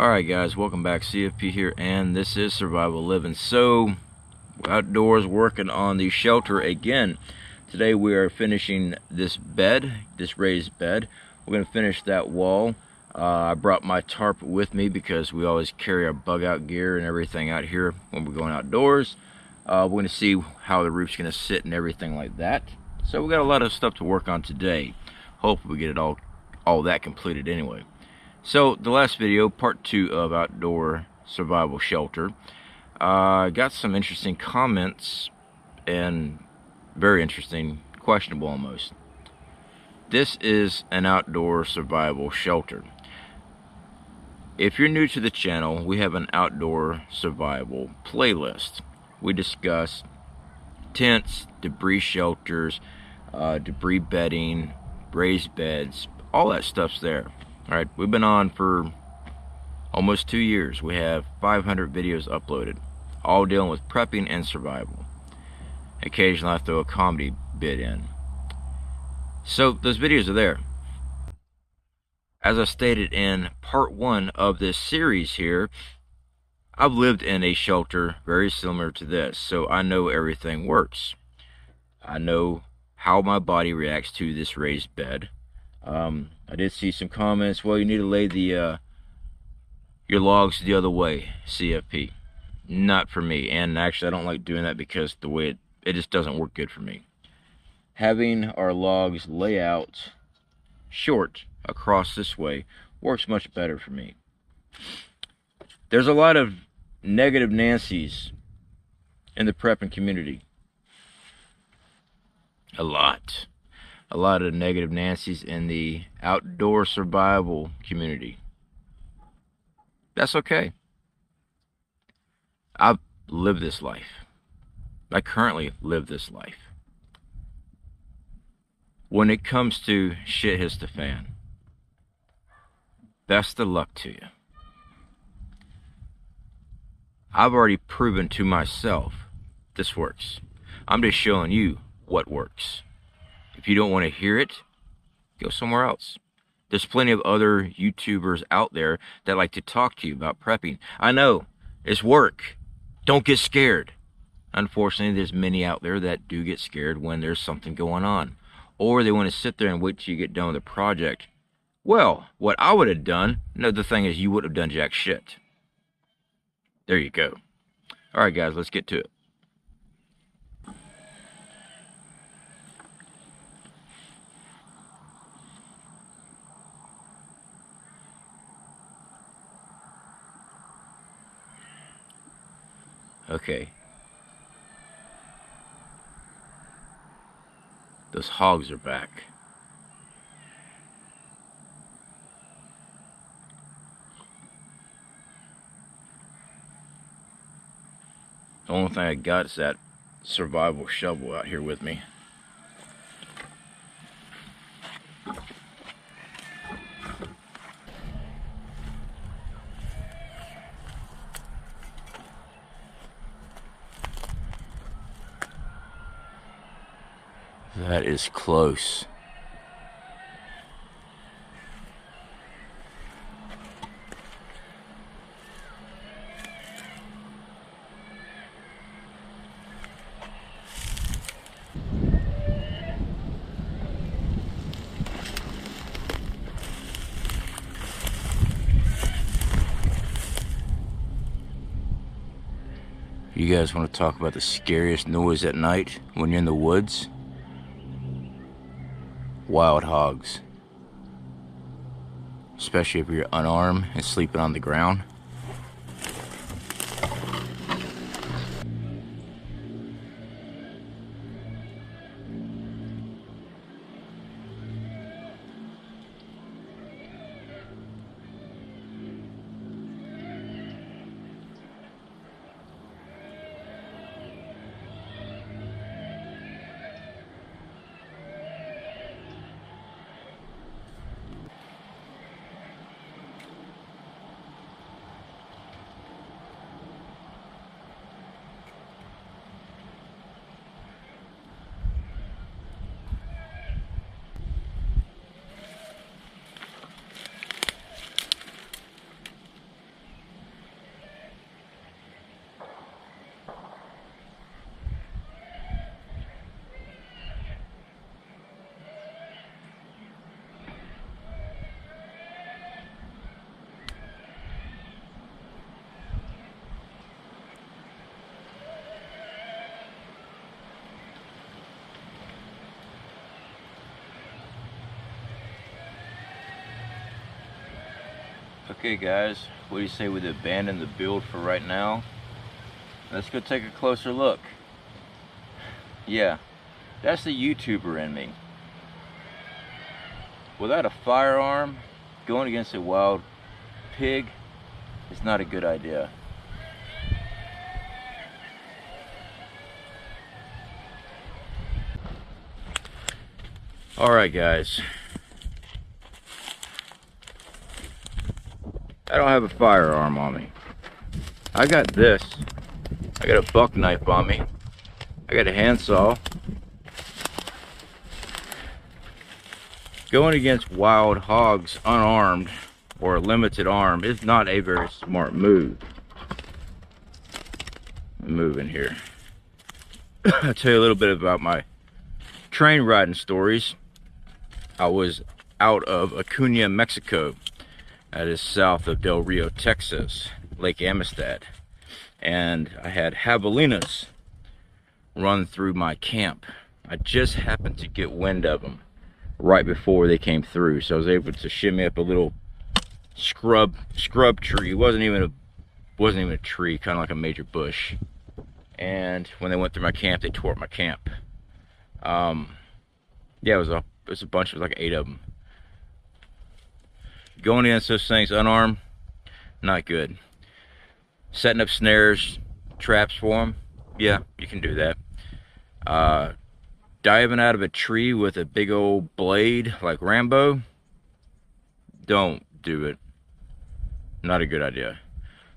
Alright guys, welcome back. CFP here, and this is Survival Living. So, outdoors working on the shelter again. Today we are finishing this bed, this raised bed. We're going to finish that wall. I brought my tarp with me because we always carry our bug out gear and everything out here when we're going outdoors. We're going to see how the roof's going to sit and everything like that. So we got a lot of stuff to work on today. Hopefully we get it all that completed anyway. So the last video, part 2 of outdoor survival shelter, got some interesting comments and very interesting, questionable almost. This is an outdoor survival shelter. If you're new to the channel, we have an outdoor survival playlist. We discuss tents, debris shelters, debris bedding, raised beds, all that stuff's there. Alright, we've been on for almost 2 years. We have 500 videos uploaded, all dealing with prepping and survival. Occasionally I throw a comedy bit in. So those videos are there. As I stated in part 1 of this series here, I've lived in a shelter very similar to this, so I know everything works. I know how my body reacts to this raised bed. I did see some comments, well, you need to lay the your logs the other way, CFP. Not for me, and actually I don't like doing that because the way it just doesn't work good for me. Having our logs lay out short across this way works much better for me. There's a lot of negative Nancy's in the prepping community. A lot of negative Nancy's in the outdoor survival community. That's okay. I've lived this life. I currently live this life. When it comes to shit hits the fan, best of luck to you. I've already proven to myself this works. I'm just showing you what works. If you don't want to hear it, go somewhere else. There's plenty of other YouTubers out there that like to talk to you about prepping. I know, it's work. Don't get scared. Unfortunately, there's many out there that do get scared when there's something going on. Or they want to sit there and wait till you get done with the project. Well, what I would have done, no, the thing is you wouldn't have done jack shit. There you go. Alright guys, let's get to it. Okay. Those hogs are back. The only thing I got is that survival shovel out here with me. That is close. You guys want to talk about the scariest noise at night when you're in the woods? Wild hogs. Especially if you're unarmed and sleeping on the ground. Okay guys, what do you say we abandon the build for right now? Let's go take a closer look. Yeah, that's the YouTuber in me. Without a firearm, going against a wild pig is not a good idea. Alright guys, I don't have a firearm on me. I got this. I got a buck knife on me. I got a handsaw. Going against wild hogs unarmed or limited arm is not a very smart move. Move in here. I'll tell you a little bit about my train riding stories. I was out of Acuña, Mexico. That is south of Del Rio, Texas, Lake Amistad. And I had javelinas run through my camp. I just happened to get wind of them right before they came through, so I was able to shimmy up a little scrub tree. It wasn't even a tree, kind of like a major bush. And when they went through my camp, they tore up my camp. Yeah, it was a bunch, it was like 8 of them. Going against those things unarmed, not good. Setting up snares, traps for them, yeah, you can do that. Diving out of a tree with a big old blade like Rambo, don't do it. Not a good idea.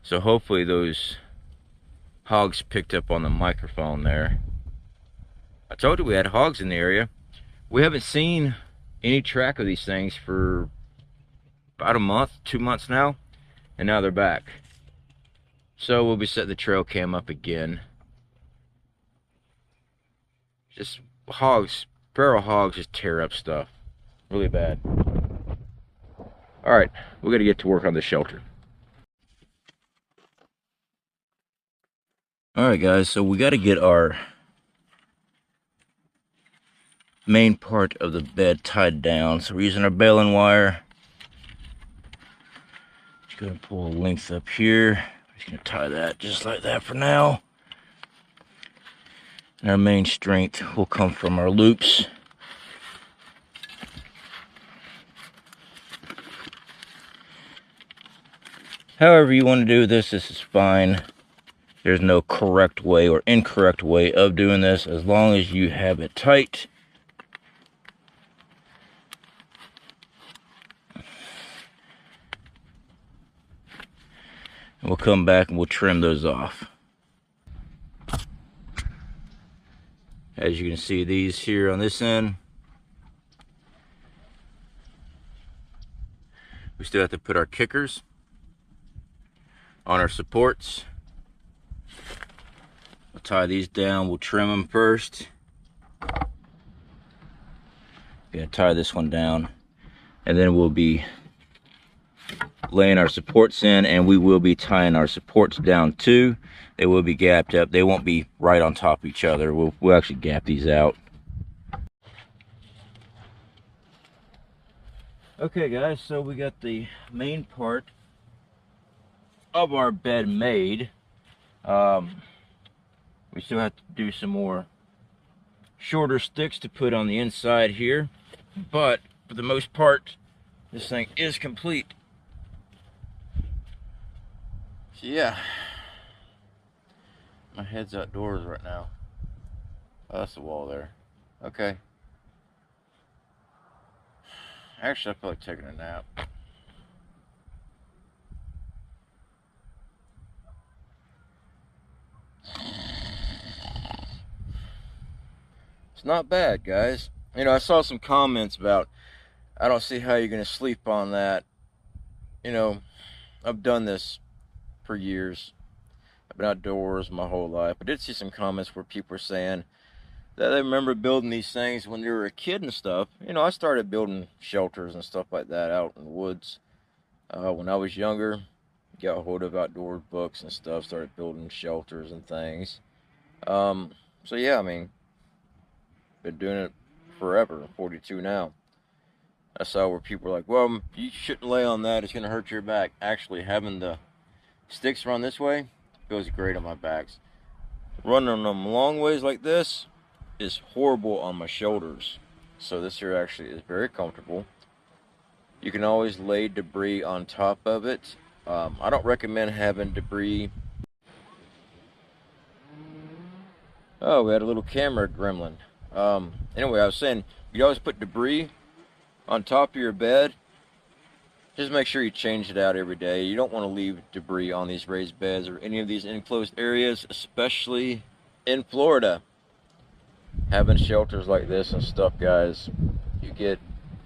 So hopefully those hogs picked up on the microphone there. I told you we had hogs in the area. We haven't seen any track of these things for about a month, 2 months now, and now they're back. So we'll be setting the trail cam up again. Just hogs, feral hogs just tear up stuff really bad. All right, we're gonna get to work on the shelter. All right, guys, so we got to get our main part of the bed tied down. So we're using our baling wire. Just gonna pull a length up here. Just gonna tie that just like that for now. And our main strength will come from our loops. However you want to do this is fine. There's no correct way or incorrect way of doing this, as long as you have it tight. And we'll come back and we'll trim those off. As you can see, these here on this end, we still have to put our kickers on our supports. We'll tie these down, we'll trim them first. Gonna tie this one down, and then we'll be laying our supports in, and we will be tying our supports down too. They will be gapped up. They won't be right on top of each other. We'll actually gap these out. Okay guys, so we got the main part of our bed made. We still have to do some more shorter sticks to put on the inside here, but for the most part, this thing is complete. So yeah, my head's outdoors right now. Oh, that's the wall there. Okay. Actually, I feel like taking a nap. It's not bad, guys. You know, I saw some comments about, I don't see how you're going to sleep on that. You know, I've done this for years. I've been outdoors my whole life. I did see some comments where people were saying that they remember building these things when they were a kid and stuff. You know, I started building shelters and stuff like that out in the woods when I was younger. Got a hold of outdoor books and stuff, started building shelters and things. So yeah, I mean, been doing it forever. I'm 42 now. I saw where people were like, well, you shouldn't lay on that, it's going to hurt your back. Actually, having the sticks run this way feels great on my backs. Running them long ways like this is horrible on my shoulders. So this here actually is very comfortable. You can always lay debris on top of it. I don't recommend having debris. Oh, we had a little camera gremlin. Anyway, I was saying, you always put debris on top of your bed. Just make sure you change it out every day. You don't want to leave debris on these raised beds or any of these enclosed areas, especially in Florida. Having shelters like this and stuff, guys, you get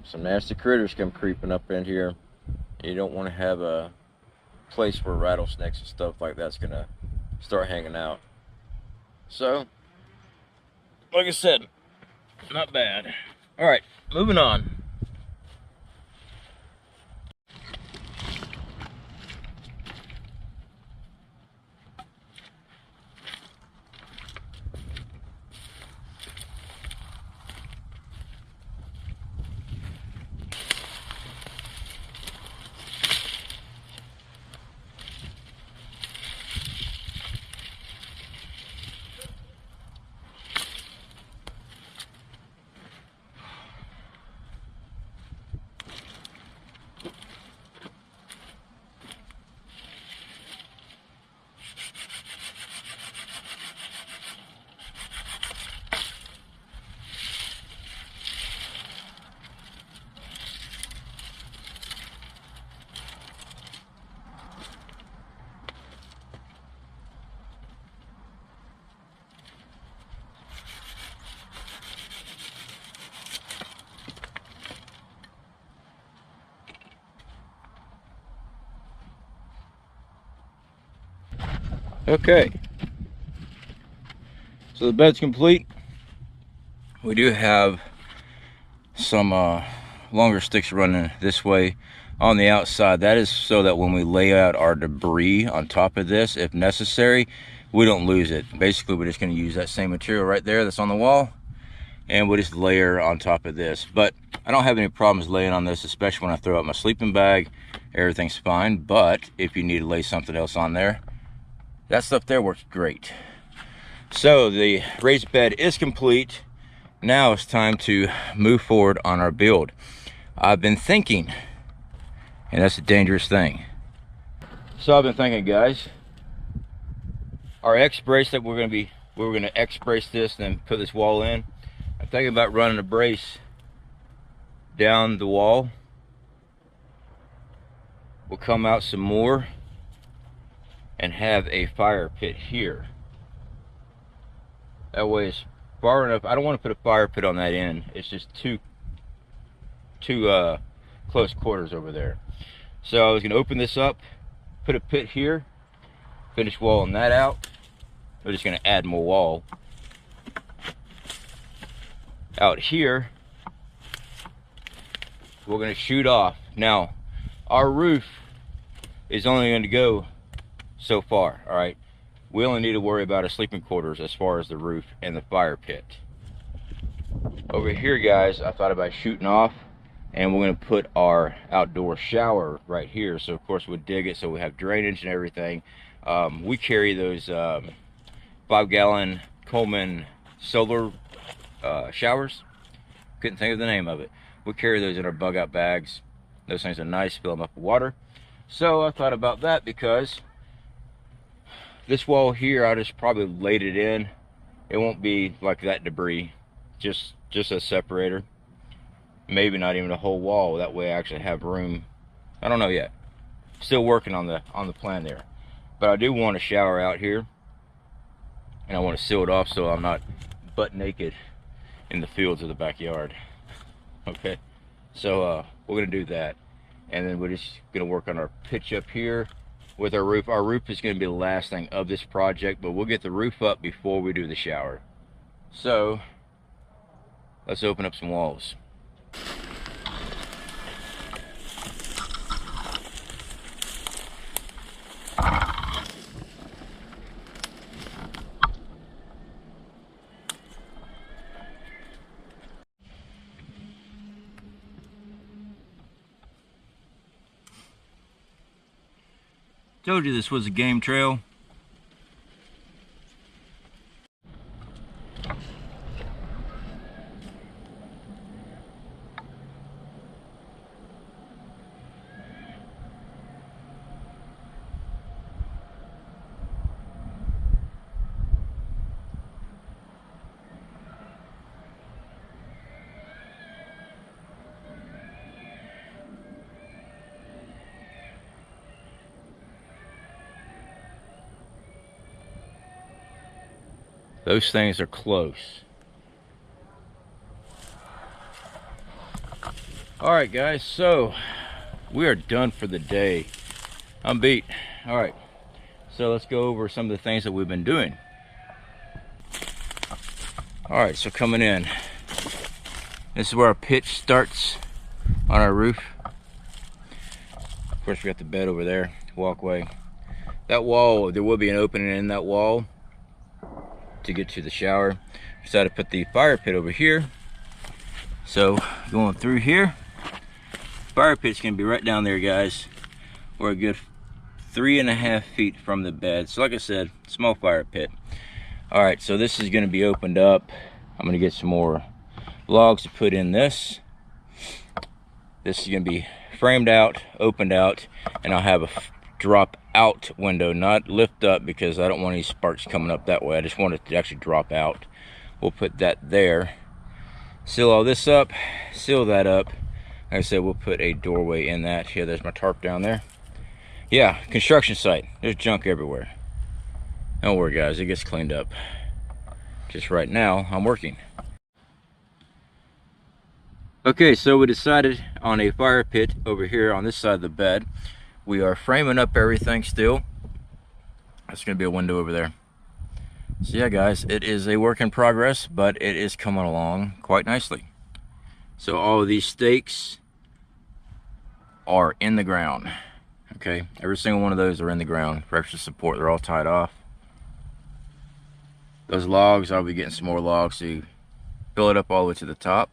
some nasty critters come creeping up in here. You don't want to have a place where rattlesnakes and stuff like that's gonna start hanging out. So, like I said, not bad. All right, moving on. Okay, so the bed's complete. We do have some longer sticks running this way on the outside. That is so that when we lay out our debris on top of this, if necessary, we don't lose it. Basically, we're just going to use that same material right there that's on the wall, and we'll just layer on top of this. But I don't have any problems laying on this, especially when I throw out my sleeping bag. Everything's fine. But if you need to lay something else on there, that stuff there works great. So the raised bed is complete. Now it's time to move forward on our build. I've been thinking, and that's a dangerous thing. So I've been thinking, guys, our X brace that we're gonna X brace this and then put this wall in. I'm thinking about running a brace down the wall. We'll come out some more and have a fire pit here. That way it's far enough. I don't want to put a fire pit on that end. It's just too close quarters over there. So I was gonna open this up, put a pit here, finish walling that out. We're just gonna add more wall out here. We're gonna shoot off. Now, our roof is only going to go so far. All right, we only need to worry about our sleeping quarters as far as the roof and the fire pit. Over here, guys, I thought about shooting off, and we're going to put our outdoor shower right here. So of course we'll dig it so we have drainage and everything. We carry those 5-gallon Coleman solar showers. Couldn't think of the name of it. We carry those in our bug out bags. Those things are nice, fill them up with water. So I thought about that because this wall here, I just probably laid it in. It won't be like that debris, just a separator. Maybe not even a whole wall. That way I actually have room. I don't know yet. Still working on the plan there. But I do want a shower out here, and I want to seal it off so I'm not butt naked in the fields of the backyard. Okay, so we're gonna do that, and then we're just gonna work on our pitch up here with our roof. Our roof is gonna be the last thing of this project, but we'll get the roof up before we do the shower. So let's open up some walls. Told you this was a game trail. Those things are close. Alright guys, so we are done for the day. I'm beat. Alright, so let's go over some of the things that we've been doing. Alright, so coming in, this is where our pitch starts on our roof. Of course, we got the bed over there, walkway. That wall, there will be an opening in that wall to get to the shower. Decided to put the fire pit over here. So going through here, fire pit's gonna be right down there, guys. We're a good 3.5 feet from the bed. So like I said, small fire pit. All right, so this is gonna be opened up. I'm gonna get some more logs to put in this. This is gonna be framed out, opened out, and I'll have a drop out window, not lift up, because I don't want any sparks coming up that way. I just want it to actually drop out. We'll put that there. Seal all this up, seal that up. Like I said, we'll put a doorway in that. Here, there's my tarp down there. Yeah, construction site. There's junk everywhere. Don't worry, guys, it gets cleaned up. Just right now, I'm working. Okay, so we decided on a fire pit over here on this side of the bed. We are framing up everything still. That's gonna be a window over there. So yeah, guys, it is a work in progress, but it is coming along quite nicely. So all of these stakes are in the ground. Okay, every single one of those are in the ground for extra support. They're all tied off. Those logs, I'll be getting some more logs to fill it up all the way to the top.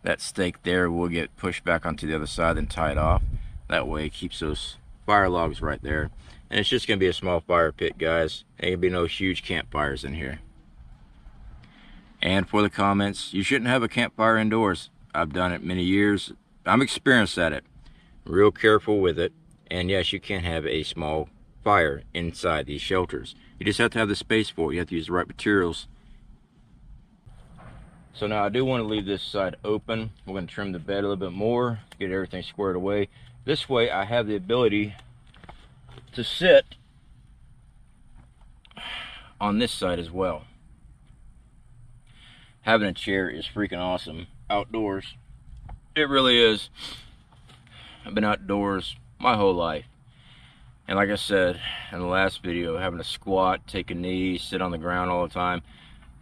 That stake there will get pushed back onto the other side and tied off. That way it keeps those fire logs right there. And it's just gonna be a small fire pit, guys. There ain't gonna be no huge campfires in here. And for the comments, you shouldn't have a campfire indoors. I've done it many years. I'm experienced at it. Real careful with it. And yes, you can have a small fire inside these shelters. You just have to have the space for it. You have to use the right materials. So now I do want to leave this side open. We're going to trim the bed a little bit more, get everything squared away. This way I have the ability to sit on this side as well. Having a chair is freaking awesome outdoors. It really is. I've been outdoors my whole life. And like I said in the last video, having to squat, take a knee, sit on the ground all the time,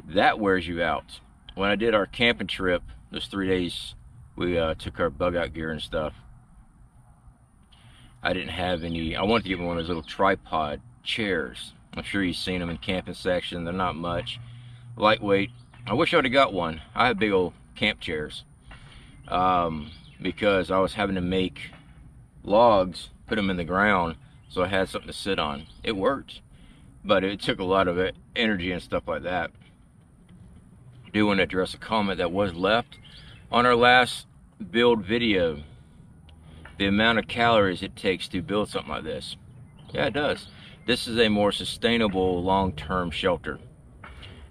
that wears you out. When I did our camping trip, those 3 days, we took our bug out gear and stuff. I didn't have any. I wanted to get one of those little tripod chairs. I'm sure you've seen them in camping section. They're not much. Lightweight. I wish I would have got one. I have big old camp chairs. Because I was having to make logs, put them in the ground, so I had something to sit on. It worked, but it took a lot of energy and stuff like that. I do want to address a comment that was left on our last build video. The amount of calories it takes to build something like this. Yeah, it does. This is a more sustainable long-term shelter.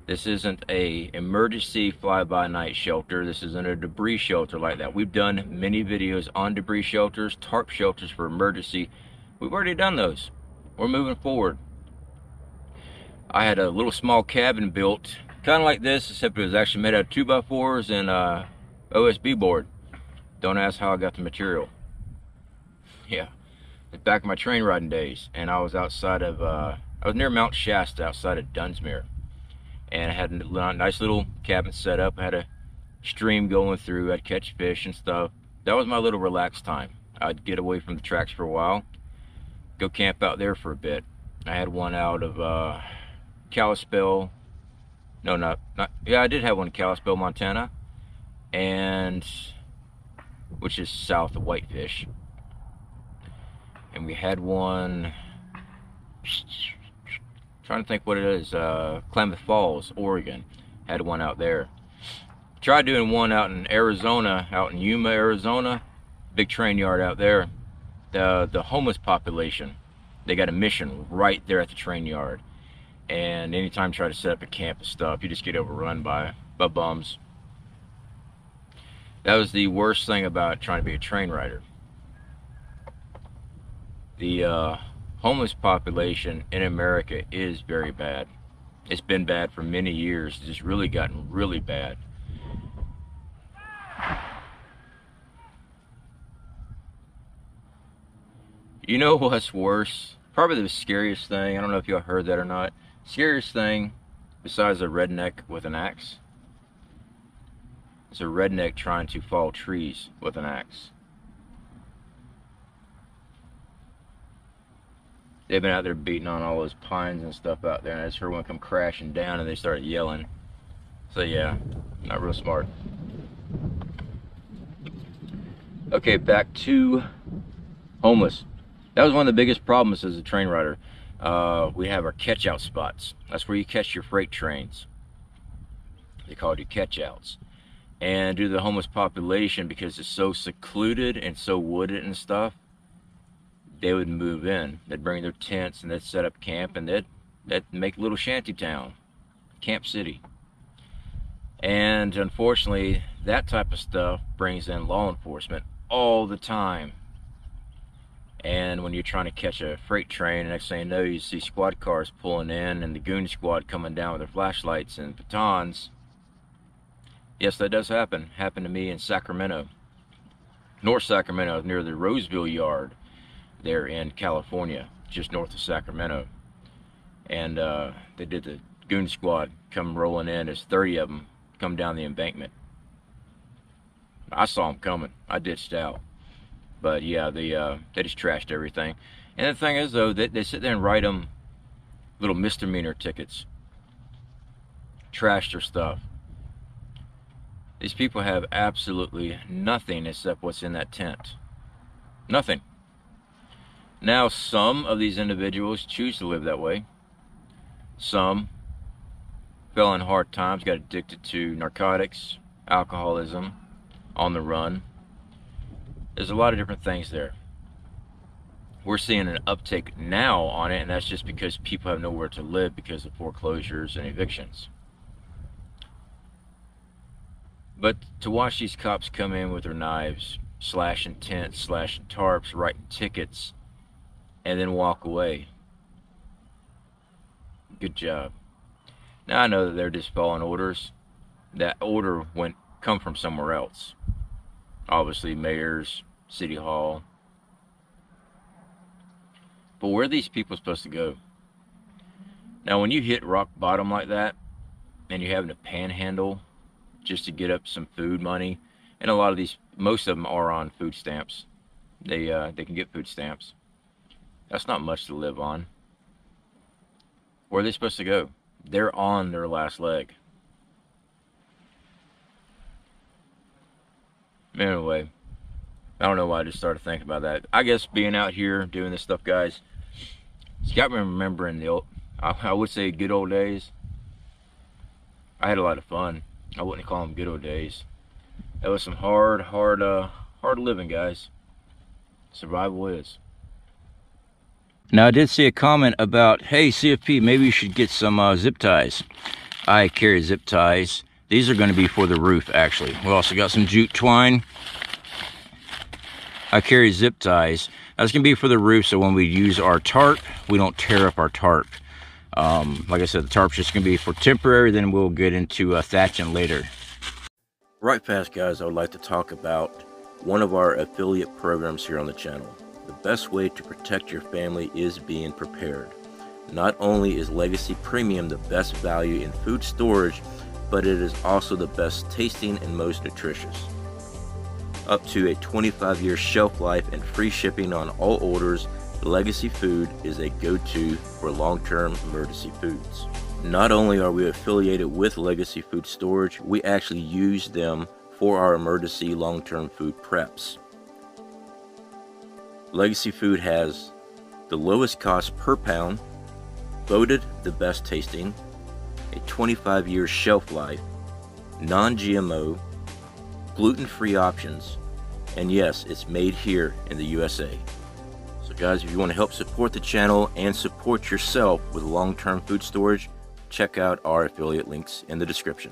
This isn't a emergency fly-by-night shelter. This isn't a debris shelter like that. We've done many videos on debris shelters, tarp shelters for emergency. We've already done those. We're moving forward. I had a little small cabin built, kind of like this, except it was actually made out of 2x4s and OSB board. Don't ask how I got the material. Yeah, it's back in my train riding days, and I was outside of, I was near Mount Shasta, outside of Dunsmuir, and I had a nice little cabin set up. I had a stream going through. I'd catch fish and stuff. That was my little relaxed time. I'd get away from the tracks for a while, go camp out there for a bit. I had one out of Kalispell. No, not. Yeah, I did have one in Kalispell, Montana, and which is south of Whitefish. And we had one Trying to think what it is. Klamath Falls, Oregon, had one out there. Tried doing one out in Arizona, out in Yuma, Arizona. Big train yard out there. The homeless population, they got a mission right there at the train yard. And anytime you try to set up a camp and stuff, you just get overrun by bums. That was the worst thing about trying to be a train rider. The homeless population in America is very bad. It's been bad for many years. It's just really gotten really bad. You know what's worse? Probably the scariest thing, I don't know if y'all heard that or not. Scariest thing, besides a redneck with an axe, is a redneck trying to fall trees with an axe. They've been out there beating on all those pines and stuff out there, and I just heard one come crashing down and they started yelling. So yeah, not real smart. Okay, back to homeless. That was one of the biggest problems as a train rider. We have our catch-out spots. That's where you catch your freight trains. They called you catch-outs. And due to the homeless population, because it's so secluded and so wooded and stuff, they would move in. They'd bring their tents and they'd set up camp, and they'd make a little shanty town, Camp City. And unfortunately, that type of stuff brings in law enforcement all the time. And when you're trying to catch a freight train, next thing you know, you see squad cars pulling in and the goon squad coming down with their flashlights and batons. Yes, that does happen. Happened to me in Sacramento, North Sacramento, near the Roseville yard there in California, just north of Sacramento. And they did the goon squad come rolling in. There's 30 of them come down the embankment. I saw them coming. I ditched out. But yeah, they just trashed everything. And the thing is, though, they sit there and write them little misdemeanor tickets. Trashed their stuff. These people have absolutely nothing except what's in that tent. Nothing. Now, some of these individuals choose to live that way. Some fell in hard times, got addicted to narcotics, alcoholism, on the run. There's a lot of different things there. We're seeing an uptake now on it, and that's just because people have nowhere to live because of foreclosures and evictions. But to watch these cops come in with their knives, slashing tents, slashing tarps, writing tickets, and then walk away. Good job. Now I know that they're just following orders. That order come from somewhere else. Obviously mayors, city hall. But where are these people supposed to go? Now when you hit rock bottom like that, and you're having to panhandle just to get up some food money, and a lot of these, most of them are on food stamps. They can get food stamps. That's not much to live on. Where are they supposed to go? They're on their last leg. Anyway, I don't know why I just started thinking about that. I guess being out here doing this stuff, guys, it's got me remembering the old, I would say good old days. I had a lot of fun. I wouldn't call them good old days. That was some hard living, guys. Survival is. Now I did see a comment about, hey CFP, maybe you should get some zip ties. I carry zip ties. These are going to be for the roof, actually. We also got some jute twine. I carry zip ties. That's going to be for the roof, so when we use our tarp, we don't tear up our tarp. Like I said, the tarp's just going to be for temporary, then we'll get into thatching later. Right fast, guys, I would like to talk about one of our affiliate programs here on the channel. The best way to protect your family is being prepared. Not only is Legacy Premium the best value in food storage, but it is also the best tasting and most nutritious. Up to a 25-year shelf life and free shipping on all orders, Legacy Food is a go-to for long-term emergency foods. Not only are we affiliated with Legacy Food Storage, we actually use them for our emergency long-term food preps. Legacy Food has the lowest cost per pound voted the best tasting, a 25-year shelf life, non-GMO, gluten-free options, and yes, it's made here in the USA. So guys, if you want to help support the channel and support yourself with long-term food storage, check out our affiliate links in the description.